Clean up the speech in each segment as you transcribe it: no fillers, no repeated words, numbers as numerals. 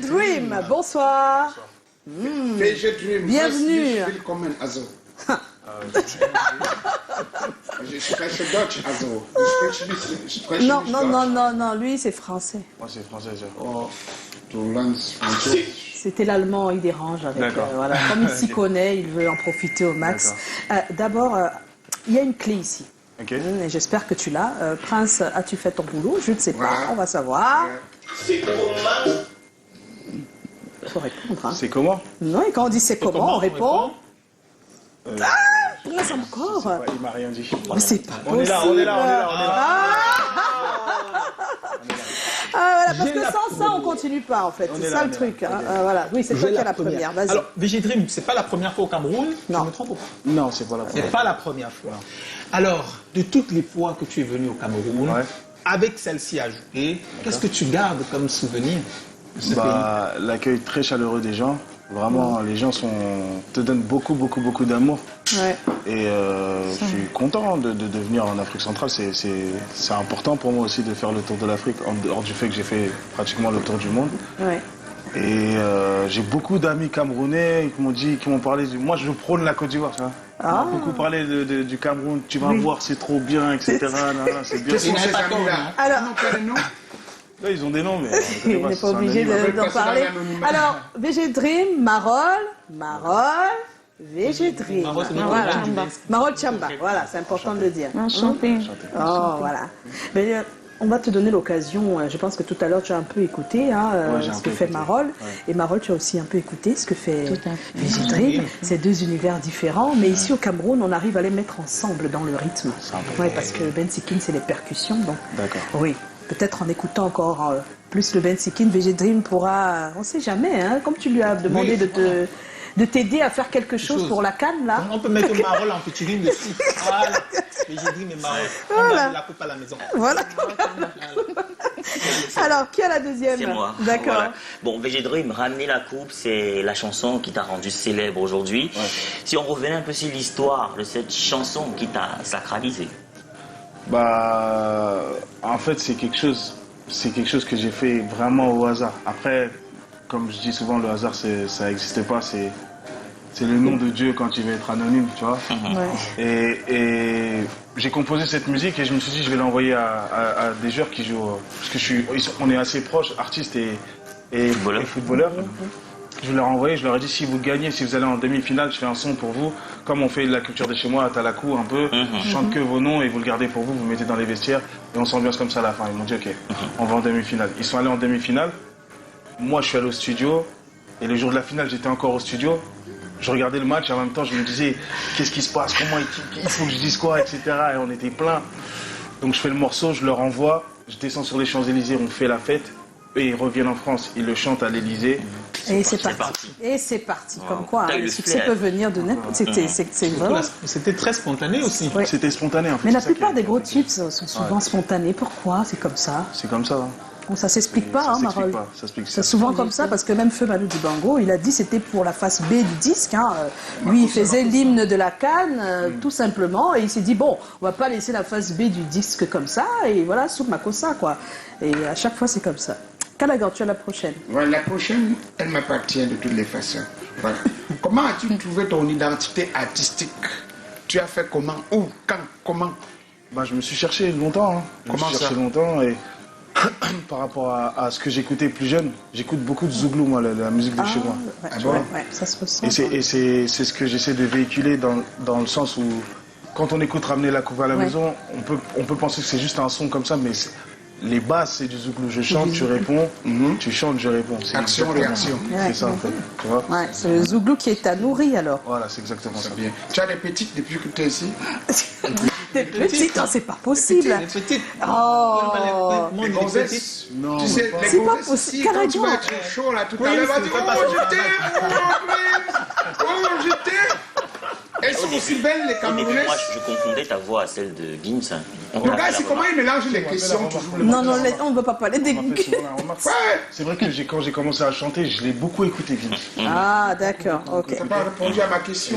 Dream, bonsoir. VG Dream. Bienvenue. Willkommen, also. Je spreche Deutsch, also. Je spreche Non, nicht non, non, Deutsch. non, non, lui c'est français. Moi, c'est français, ça. Oh, du lernst Französisch. C'était l'allemand, il dérange avec. D'accord. Voilà. Comme il s'y connaît, il veut en profiter au max. D'abord, il y a une clé ici. Ok. Et j'espère que tu l'as. Prince, as-tu fait ton boulot? Je ne sais pas, Ouais. on va savoir. C'est comment? Il faut répondre. Hein. C'est comment? Non, et quand on dit c'est comment, on répond. Prince encore. Il m'a rien dit. Mais c'est pas On est là, possible. on est là, on est là, on est là. Ah, voilà, parce que sans ça, on continue pas, en fait. On C'est est ça là, le on est truc. là. Hein. Voilà. Oui, c'est toi qui as la première. Vas-y. Alors, VG Dream, c'est pas la première fois au Cameroun. Non. Je me trompe ou pas? Non, c'est pas la C'est première. pas la première fois. Alors, de toutes les fois que tu es venu au Cameroun, Ouais. avec celle-ci ajoutée, qu'est-ce que tu gardes comme souvenir de ce Bah, l'accueil très chaleureux des gens. Vraiment, les gens te donnent beaucoup, beaucoup, beaucoup d'amour. Ouais. Et je suis content de venir en Afrique centrale. C'est important pour moi aussi de faire le tour de l'Afrique, en dehors du fait que j'ai fait pratiquement le tour du monde. Ouais. Et j'ai beaucoup d'amis camerounais qui m'ont parlé du... Moi, je prône la Côte d'Ivoire, tu vois. On Ah. m'a beaucoup parlé du Cameroun. Tu vas Oui. voir, c'est trop bien, etc. C'est bien. Quels sont n'avait ces pas tort, amis-là? hein. Alors- Ils n'ont pas de nom? Là, ils ont des noms, mais... Il n'est pas obligé d'en passer dans parler. l'anonymat. Alors, VG Dream, Marol, VG Dream. Marol, c'est notre Voilà. Chamba. Marol Chamba, voilà, c'est important de le dire. Enchanté. Oh, voilà. Mais, on va te donner l'occasion, je pense que tout à l'heure tu as un peu écouté hein, Ouais, j'ai un ce peu que fait écouté. Marol. Ouais. Et Marol, tu as aussi un peu écouté ce que fait Tout à fait. VG Dream. C'est deux univers différents, mais ici au Cameroun, on arrive à les mettre ensemble dans le rythme. C'est important. Ouais, parce que Ben Sikin, c'est les percussions. Donc, D'accord. oui, peut-être en écoutant encore plus le Ben Sikin, VG Dream pourra, on ne sait jamais, hein, comme tu lui as demandé Oui. de t'aider à faire quelque chose pour la canne, là. On peut mettre Marol en featuring dessus. Voilà. VG Dream et Marol. On Voilà. a la coupe à la maison. Voilà. Alors, qui a la deuxième? C'est moi. D'accord. Voilà. Bon, VG Dream, Ramener la coupe, c'est la chanson qui t'a rendu célèbre aujourd'hui. Ouais. Si on revenait un peu sur l'histoire de cette chanson qui t'a sacralisé. Bah, en fait, c'est quelque chose que j'ai fait vraiment au hasard. Après, comme je dis souvent, le hasard, ça n'existe pas. C'est le nom de Dieu quand il veut être anonyme, tu vois. Ouais. Et j'ai composé cette musique et je me suis dit, je vais l'envoyer à des joueurs qui jouent. Parce que on est assez proches, artistes et footballeurs. Je leur ai envoyé, je leur ai dit, si vous gagnez, si vous allez en demi-finale, je fais un son pour vous. Comme on fait de la culture de chez moi à Talakou un peu, je chante que vos noms et vous le gardez pour vous, vous mettez dans les vestiaires et on s'ambiance comme ça à la fin. Ils m'ont dit, ok, on va en demi-finale. Ils sont allés en demi-finale. Moi, je suis allé au studio et le jour de la finale, j'étais encore au studio. Je regardais le match et en même temps, je me disais, qu'est-ce qui se passe, comment il faut que je dise quoi, etc. Et on était plein. Donc je fais le morceau, je leur envoie, je descends sur les Champs-Élysées, on fait la fête. Et ils reviennent en France, ils le chantent à l'Élysée. Et c'est parti. parti. Et c'est parti. Wow. Comme quoi, T'as hein, eu le le succès flair. peut venir de n'importe. C'est vraiment. C'était très spontané aussi. Ouais. C'était spontané en fait. Mais la c'est ça plupart qui des est- gros tubes sont souvent spontanés. Pourquoi? C'est comme ça. C'est comme ça. Hein. Bon, ça s'explique pas, Ça hein, s'explique Marol. pas, ça s'explique C'est ça. souvent comme ça parce que même Feu Malou Dibango, il a dit c'était pour la face B du disque. Hein. Lui, il faisait l'hymne de la canne, tout simplement, et il s'est dit bon, on va pas laisser la face B du disque comme ça, et voilà, sous Makossa quoi. Et à chaque fois, c'est comme ça. Kalagan, tu as la prochaine. Voilà, la prochaine, elle m'appartient de toutes les façons. Voilà. Comment as-tu trouvé ton identité artistique? Tu as fait comment? Où? Quand? Comment? Bah, je me suis cherché longtemps. Hein. Je me Comment suis ça? cherché longtemps et par rapport à ce que j'écoutais plus jeune, j'écoute beaucoup de Zouglou, moi, la musique de chez moi. Ouais, Tu vois ouais, ça se ressent. Et c'est ce que j'essaie de véhiculer dans le sens où quand on écoute Ramener la coupe à la Ouais. maison, on peut penser que c'est juste un son comme ça, mais les bases, c'est du Zouglou. Je chante, tu réponds, tu chantes, je réponds. C'est Action, exactement réaction. ça. C'est ça, en fait. Tu vois Ouais, c'est le Zouglou qui est à nourrir alors. Voilà, c'est exactement ça. C'est bien. Tu as des petites depuis que tu es ici? Des petites, non, c'est pas possible. Les petites. Oh. Les gonzesses. Non, Tu sais, mais les C'est pas gonzesses, possible. si, quand tu Carrément. vas être chaud là tout à Oui, l'heure, c'est vas dire pas oh parce que- je t'aime, oh je t'aime. Elles sont aussi belles les Au début, Camerounaises. moi, je confondais ta voix à celle de Gims. Le gars, c'est comment il mélange les questions toujours. Non, non, on ne veut pas parler des. on m'a fait souvent la remarque. Ouais. C'est vrai que quand j'ai commencé à chanter, je l'ai beaucoup écouté, Gims. Ah, d'accord, ok. T'as pas répondu à ma question.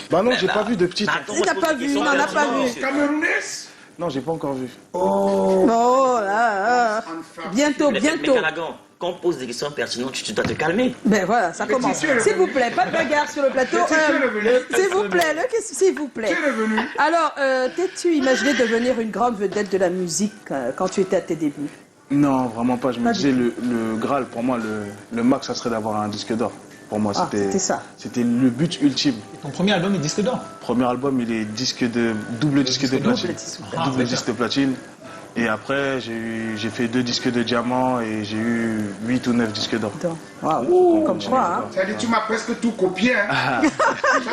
Bah non, j'ai pas vu de petite. Attends, Il n'a pas vu, il n'en a pas vu. Camerounaise. Non, j'ai pas encore vu. Oh là là. Bientôt, Mais bientôt. Canagan, quand on pose des questions pertinentes, tu dois te calmer. Ben voilà, ça commence. S'il vous plaît, pas de bagarre sur le plateau. S'il vous plaît, s'il vous plaît. Alors, t'es-tu imaginé devenir une grande vedette de la musique quand tu étais à tes débuts? Non, vraiment pas. Je me disais, le Graal, pour moi, le max, ça serait d'avoir un disque d'or. Pour moi, c'était ça. C'était le but ultime. Et ton premier album est disque d'or? Premier album, il est double disque de platine. Double disque de platine. Et après, j'ai fait 2 disques de diamant et j'ai eu 8 ou 9 disques d'or. Waouh, comme quoi. Hein. C'est-à-dire tu m'as presque tout copié. Hein. Ça,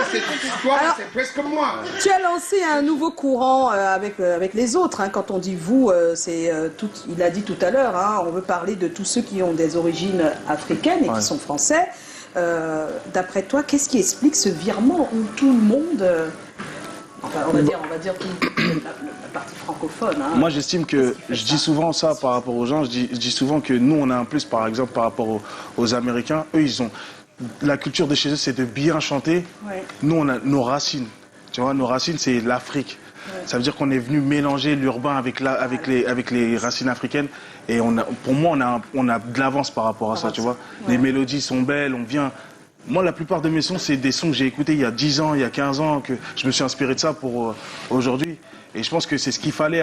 c'est presque moi. Tu as lancé un nouveau courant avec les autres. Hein. Quand on dit vous, il a dit tout à l'heure, hein, on veut parler de tous ceux qui ont des origines africaines et qui sont français. D'après toi, qu'est-ce qui explique ce virement où tout le monde... on va dire la partie francophone. Hein. Moi, j'estime que, je dis souvent ça par rapport aux gens, je dis souvent que nous, on a un plus, par exemple, par rapport aux Américains. Eux, ils ont... La culture de chez eux, c'est de bien chanter. Ouais. Nous, on a nos racines. Tu vois, nos racines, c'est l'Afrique. Ouais. Ça veut dire qu'on est venu mélanger l'urbain avec les racines africaines. Et pour moi, on a de l'avance par rapport à ça, tu vois. Ouais. Les mélodies sont belles, on vient... Moi, la plupart de mes sons, c'est des sons que j'ai écoutés il y a 10 ans, il y a 15 ans, que je me suis inspiré de ça pour aujourd'hui. Et je pense que c'est ce qu'il fallait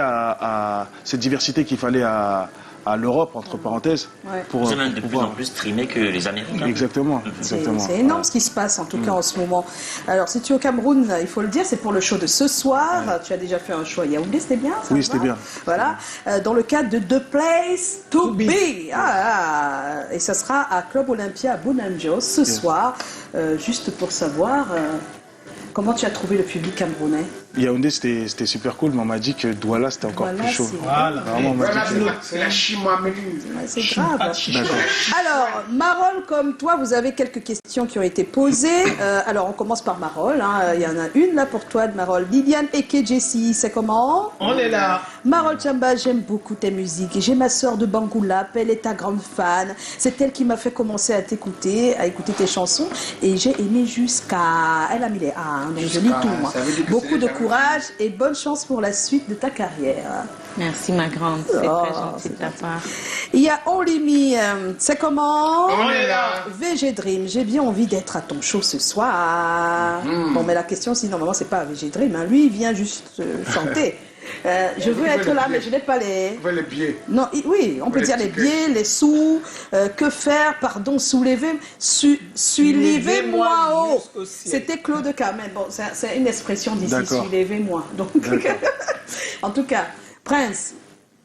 cette diversité qu'il fallait à l'Europe, entre parenthèses. Ouais. C'est même de plus en plus streamé que les Américains. Exactement. C'est énorme ce qui se passe, en tout cas en ce moment. Alors, si tu es au Cameroun, il faut le dire, c'est pour le show de ce soir. Ouais. Tu as déjà fait un show à Yaoundé, c'était bien ça? Oui, c'était bien. Voilà. Dans le cadre de The Place to Be. Et ça sera à Club Olympia à Bounanjo ce soir. Juste pour savoir... Comment tu as trouvé le public camerounais? Yaoundé, c'était super cool, mais on m'a dit que Douala, c'était encore plus chaud. Voilà, c'est la chimaméline. C'est grave. Alors, Marol, comme toi, vous avez quelques questions qui ont été posées. Alors, on commence par Marol. Hein. Il y en a une là pour toi, de Marol. Viviane Eke Jessie, c'est comment? On est là. Marol Chamba, j'aime beaucoup tes musiques. J'ai ma sœur de Bangoulap, elle est ta grande fan. C'est elle qui m'a fait commencer à écouter tes chansons. Et j'ai aimé jusqu'à... Elle a mis les A, hein, donc je lis tout, moi. Beaucoup de courage et bonne chance pour la suite de ta carrière. Merci ma grande, c'est très gentil de ta part. Il y a Only Me, c'est comment? On est là. VG Dream, j'ai bien envie d'être à ton show ce soir. Bon, mais la question, si normalement c'est pas VG Dream, hein. Lui il vient juste chanter. Je veux être là, mais je n'ai pas les... Vous les billets. Non, oui, on peut dire les billets, les sous, que faire, pardon, soulevez-moi haut. C'était Claude Carmen. Bon, c'est une expression d'ici, soulevez-moi. Donc, en tout cas, Prince,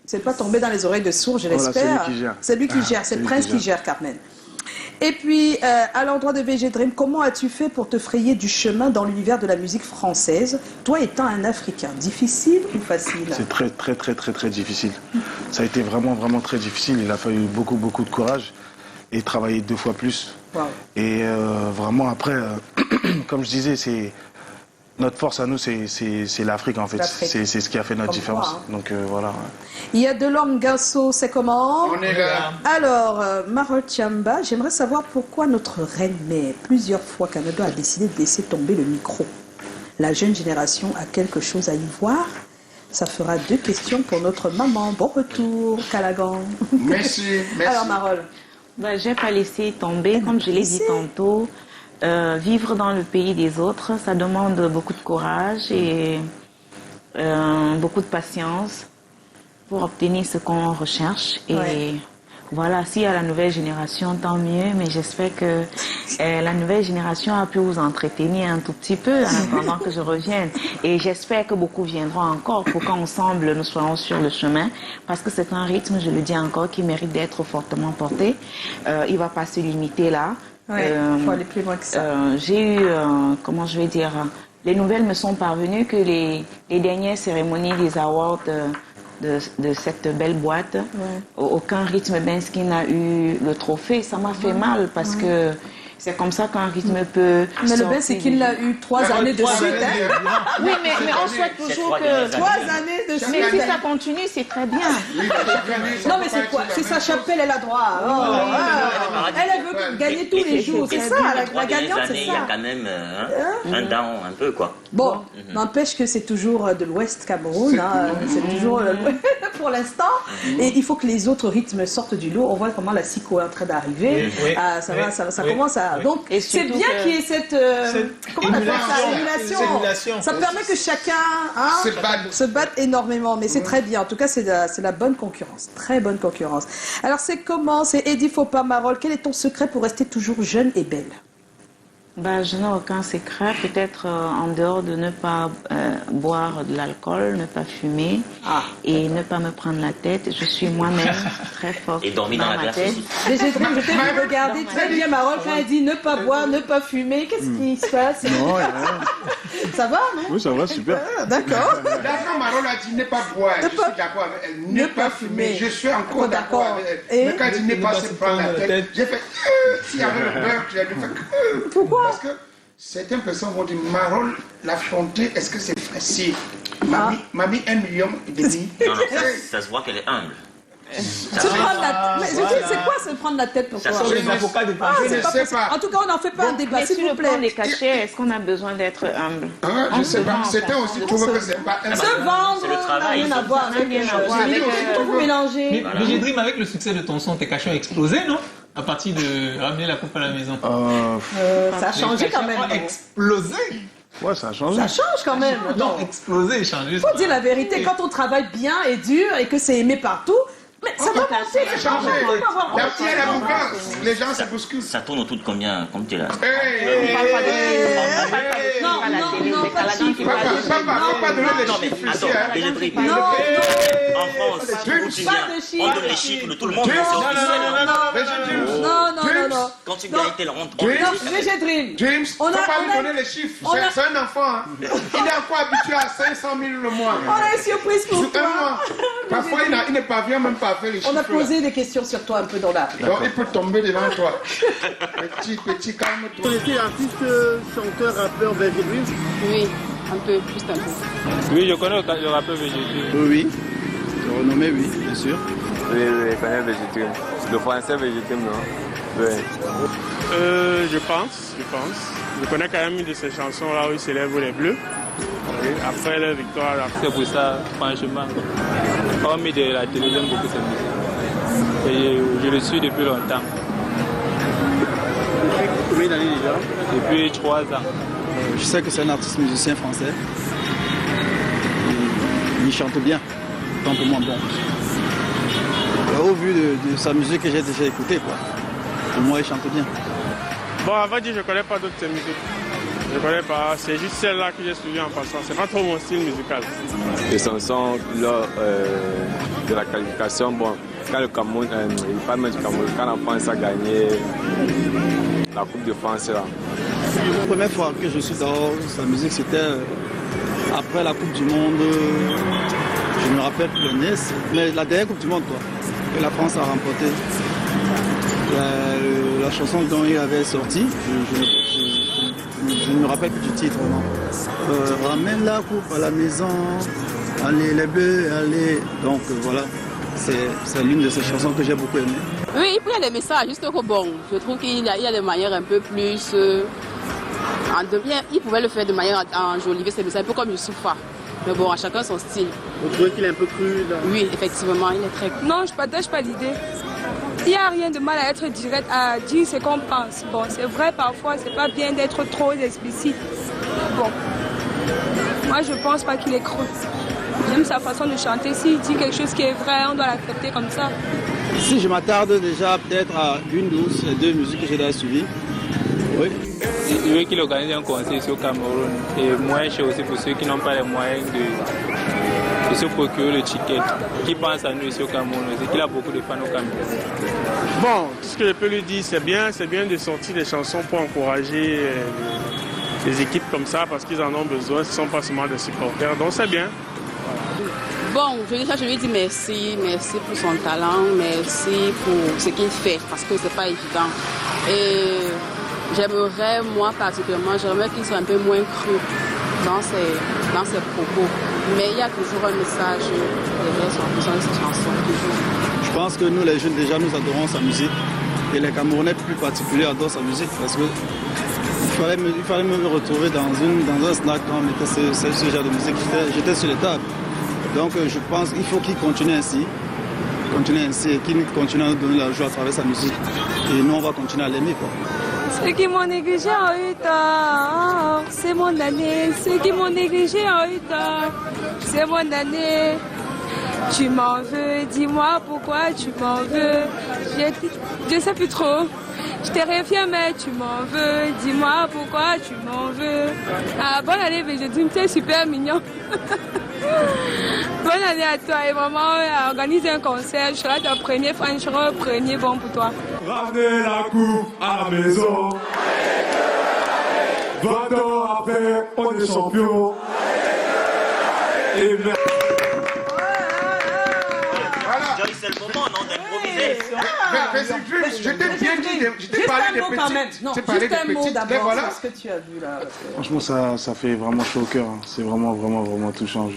c'est pas tombé dans les oreilles de sourds, je l'espère. C'est lui qui gère, c'est Prince qui gère Carmen. Et puis, à l'endroit de VG Dream, comment as-tu fait pour te frayer du chemin dans l'univers de la musique française, toi étant un Africain? Difficile ou facile? C'est très, très, très, très, très difficile. Ça a été vraiment, vraiment très difficile. Il a fallu beaucoup, beaucoup de courage et travailler 2 fois plus. Wow. Et vraiment, après, comme je disais, c'est... Notre force à nous, c'est l'Afrique en fait. C'est ce qui a fait notre différence. Hein. Donc voilà. Il y a Delorme Gasso, c'est comment? On est là. Alors, Marol Chamba, j'aimerais savoir pourquoi notre reine mère, plusieurs fois Canada, a décidé de laisser tomber le micro. La jeune génération a quelque chose à y voir. Ça fera 2 questions pour notre maman. Bon retour, Calagan. Merci. Alors, Marol. Ben, je n'ai pas laissé tomber, comme je l'ai dit tantôt. Vivre dans le pays des autres, ça demande beaucoup de courage et beaucoup de patience pour obtenir ce qu'on recherche. Et voilà, s'il y a la nouvelle génération, tant mieux, mais j'espère que la nouvelle génération a pu vous entretenir un tout petit peu en attendant que je revienne. Et j'espère que beaucoup viendront encore pour qu'ensemble nous soyons sur le chemin, parce que c'est un rythme, je le dis encore, qui mérite d'être fortement porté. Il ne va pas se limiter là. Oui, il faut aller plus loin que ça. J'ai eu, comment je vais dire, les nouvelles me sont parvenues que les dernières cérémonies des awards de cette belle boîte, aucun rythme Bensky n'a eu le trophée. Ça m'a fait mal parce que c'est comme ça qu'un rythme peut... Mais le bien, c'est qu'il l'a eu 3 années de suite. Oui, mais on souhaite toujours que... 3 années de suite. Mais si ça continue, c'est très bien. Non, mais c'est quoi? C'est sa chapelle, elle a droit. Elle veut gagner tous les jours. C'est ça, la gagnante, c'est ça. Il y a quand même un down, un peu, quoi. Bon, n'empêche que c'est toujours de l'Ouest Cameroun. C'est toujours pour l'instant. Et il faut que les autres rythmes sortent du lot. On voit comment la psycho est en train d'arriver. Ça commence à... Donc, c'est bien qu'il y ait cette... comment on appelle ça? Émulation. Ça permet que chacun se batte énormément. Mais c'est très bien. En tout cas, c'est la bonne concurrence. Très bonne concurrence. Alors, c'est comment? C'est Eddie Fopa Marol. Quel est ton secret pour rester toujours jeune et belle? Je n'ai aucun secret, peut-être en dehors de ne pas boire de l'alcool, ne pas fumer et ne pas me prendre la tête. Je suis moi-même très forte. Et dormir dans la glace aussi. Mais j'ai vous regarder très bien Marol quand elle dit ne pas boire, ne pas fumer. Qu'est-ce qui se passe? Non, ça va, non? Oui, ça va, super. D'accord. D'accord, Marol a dit ne pas boire. Je suis d'accord avec elle. Ne pas fumer. Je suis encore d'accord avec elle. Mais quand elle dit ne pas se prendre la tête, j'ai fait s'il y avait le beurre, j'ai fait pourquoi? Parce que certaines personnes vont dire Marol, l'affronter, est-ce que c'est facile? Mamie, 1,5 million. Non, ça se voit qu'elle est humble. Se prendre la tête. C'est quoi se prendre la tête pour toi? Les avocats de Je ne sais pas. En tout cas, on n'en fait pas un débat, s'il vous plaît. Les cachets, est-ce qu'on a besoin d'être humble? Je ne sais pas. Certains aussi trouvent que c'est pas humble. Se vendre, C'est le travail. rien à voir avec vous mélangez. Mais j'ai Dream, avec le succès de ton son, tes cachets ont explosé, non? À partir de ramener la coupe à la maison. Ça a changé quand même. Explosé. Ouais, ça a changé. Ça change quand même. Non, explosé, changé. Faut dire la vérité, quand on travaille bien et dur et que c'est aimé partout, mais ça va passer. Ça a changé. La pierre, la boucane, les gens se bousculent. Ça tourne autour de combien, comme tu es là? Non, pas de chiffres. Pas de les Non, mais chiffres attends, ici. mais je prie. Non, En France, pas de chiffres. on donne les chiffres de tout le monde, mais c'est officiel. Non. Quand tu gagnes tes rentres, Non, VG Dream. James, faut pas lui donner les chiffres. C'est un enfant. Il est encore habitué à 500 000 le mois. On a une surprise pour Un toi. mois. Parfois, il ne parvient même pas à faire les chiffres. On a posé des questions sur toi un peu dans la... Donc, il peut tomber devant toi. Petit, calme-toi. Vous étiez artiste, chanteur, rappeur, VG Dream? Oui, un peu, juste un peu. Oui, je connais le rappeur VG. Oui. C'est renommé, oui, bien sûr. Oui, je connais VG. Le français VG, non? Oui. Je pense. Je connais quand même une de ces chansons-là où il s'élève les bleus. Oui. Après la victoire. C'est pour ça, franchement, hormis de la télé, j'aime beaucoup cette musique. Et je le suis depuis longtemps. Combien d'années déjà? Depuis 3 ans. Je sais que c'est un artiste musicien français. Il chante bien, tant pour moi bon. Au vu de sa musique que j'ai déjà écoutée, quoi. Pour moi, il chante bien. Bon, avant de dire, je ne connais pas d'autres musiques. Je ne connais pas, c'est juste celle-là que j'ai suivie en passant. C'est pas trop mon style musical. Les chansons, lors de la qualification, bon, quand le Cameroun, il parle même du Cameroun, quand la France a gagné la Coupe de France, là. La première fois que je suis dans sa musique, c'était après la Coupe du Monde. Je me rappelle plus le Nice, mais la dernière Coupe du Monde, quoi, que la France a remportée. La chanson dont il avait sorti, je ne me rappelle plus du titre. Ramène la coupe à la maison, allez les bleus, allez. Donc voilà, c'est l'une de ces chansons que j'ai beaucoup aimées. Oui, il y a des messages, juste que bon, je trouve qu'il y a des manières un peu plus... il pouvait le faire de manière enjolivée, c'est un peu comme Youssoufa. Mais bon, à chacun son style. Vous trouvez qu'il est un peu cru là? Oui, effectivement, il est très cru. Non, je ne partage pas l'idée. Il n'y a rien de mal à être direct, à dire ce qu'on pense. Bon, c'est vrai, parfois, c'est pas bien d'être trop explicite. Bon, moi, je pense pas qu'il est cru. J'aime sa façon de chanter. S'il dit quelque chose qui est vrai, on doit l'accepter comme ça. Si je m'attarde déjà peut-être à une ou deux musiques que j'ai déjà suivies, oui. Je veux qu'il organise un concert ici au Cameroun et moins cher aussi pour ceux qui n'ont pas les moyens de se procurer le ticket. Qui pense à nous ici au Cameroun aussi, qu'il a beaucoup de fans au Cameroun. Bon, tout ce que je peux lui dire, c'est bien de sortir des chansons pour encourager les équipes comme ça parce qu'ils en ont besoin, ce ne sont pas seulement des supporters, donc c'est bien. Bon, je lui dis merci pour son talent, merci pour ce qu'il fait parce que c'est pas évident. Et j'aimerais, moi particulièrement, qu'il soit un peu moins cru dans ses propos. Mais il y a toujours un message derrière ses chansons, toujours. Je pense que nous, les jeunes, déjà, nous adorons sa musique. Et les Camerounais plus particuliers adorent sa musique parce que il fallait me retrouver dans un snack quand on mettait ce genre de musique. J'étais sur les tables. Donc je pense qu'il faut qu'il continue ainsi. Et qu'il continue à nous donner la joie à travers sa musique. Et nous, on va continuer à l'aimer, quoi. Ceux qui m'ont négligé ont eu tort, c'est mon année. Ceux qui m'ont négligé ont eu tort, c'est mon année. Tu m'en veux, dis-moi pourquoi tu m'en veux. Je sais plus trop. Je t'ai réfié, mais tu m'en veux. Dis-moi pourquoi tu m'en veux. Ah, bonne année, VG Dream, t'es super mignon. Bonne année à toi et maman organise un concert. Je serai ta première fan, je serai le premier bon pour toi. Ramenez la coupe à la maison. 20 ans après, on est champion. Et merci. Joy, c'est le moment, non, d'improviser. Je t'ai bien dit, je t'ai parlé des petits. Non, juste un mot d'abord, voilà. C'est ce que tu as vu là. Franchement, ça fait vraiment chaud au cœur. Hein. C'est vraiment touchant.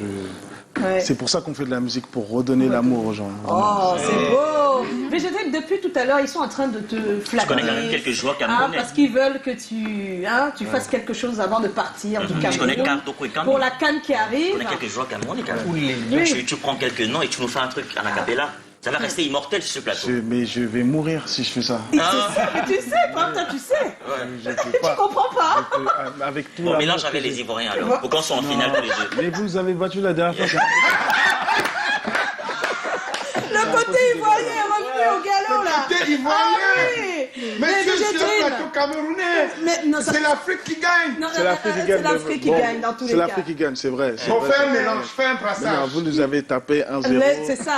Ouais. C'est pour ça qu'on fait de la musique, pour redonner l'amour aux gens. Oh, c'est beau. Mais je sais que depuis tout à l'heure, ils sont en train de te flatter. Je connais quand même quelques joueurs camerounais. Parce qu'ils veulent que tu fasses quelque chose avant de partir du Cameroun. Je connais Kardoko et Kambi. Pour la CAN qui arrive. Je connais quelques joueurs camerounais quand même. Tu prends quelques noms et tu nous fais un truc à la cappella. Ça va rester immortel sur ce plateau. Mais je vais mourir si je fais ça. Mais tu sais, toi tu sais. Ouais, tu comprends pas. Avec tout on mélange avec les Ivoiriens alors. Pour qu'on soit en finale tous les deux. Mais vous avez battu la dernière fois. Le côté ivoirien est revenu au galop là. Le côté ivoirien. Mais c'est le plateau camerounais. C'est l'Afrique qui gagne. C'est l'Afrique qui gagne. C'est l'Afrique qui gagne dans tous les cas. C'est l'Afrique qui gagne, c'est vrai. On fait un mélange, fais un brassage. Vous nous avez tapé 1-0. C'est ça.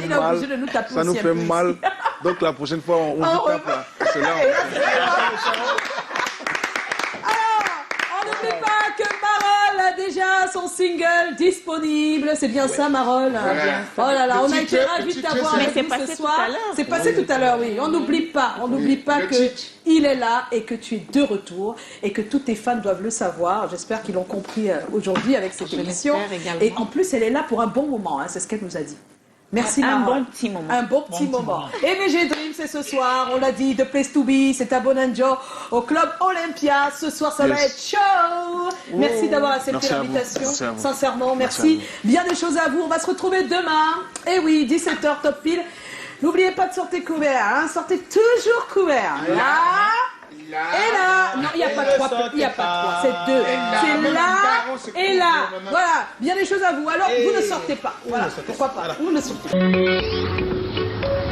Il est obligé de nous taper. Ça nous fait mal. Donc la prochaine fois, on vous tape là. C'est là. On n'oublie pas que Marol a déjà son single disponible. C'est bien ça, Marol. Oh là là, on a été ravis de t'avoir avec nous ce soir. C'est passé tout à l'heure, oui. On n'oublie pas que il est là et que tu es de retour et que tous tes fans doivent le savoir. J'espère qu'ils l'ont compris aujourd'hui avec cette émission. Et en plus, elle est là pour un bon moment. C'est ce qu'elle nous a dit. Merci Marol. Un bon petit moment. Un bon petit moment. Et VG Dream, c'est ce soir, on l'a dit, The Place to Be, c'est à Bonanjo, au Club Olympia. Ce soir, ça va être chaud. Merci d'avoir accepté l'invitation. Sincèrement, merci. Bien des choses à vous. On va se retrouver demain. Et oui, 17h top pile. N'oubliez pas de sortir couvert. Sortez toujours couvert. Là. Et là, non, il n'y a pas trois, c'est deux. C'est là et là. Voilà, bien des choses à vous. Alors, vous ne sortez pas. Voilà, pourquoi pas. Vous ne sortez pas.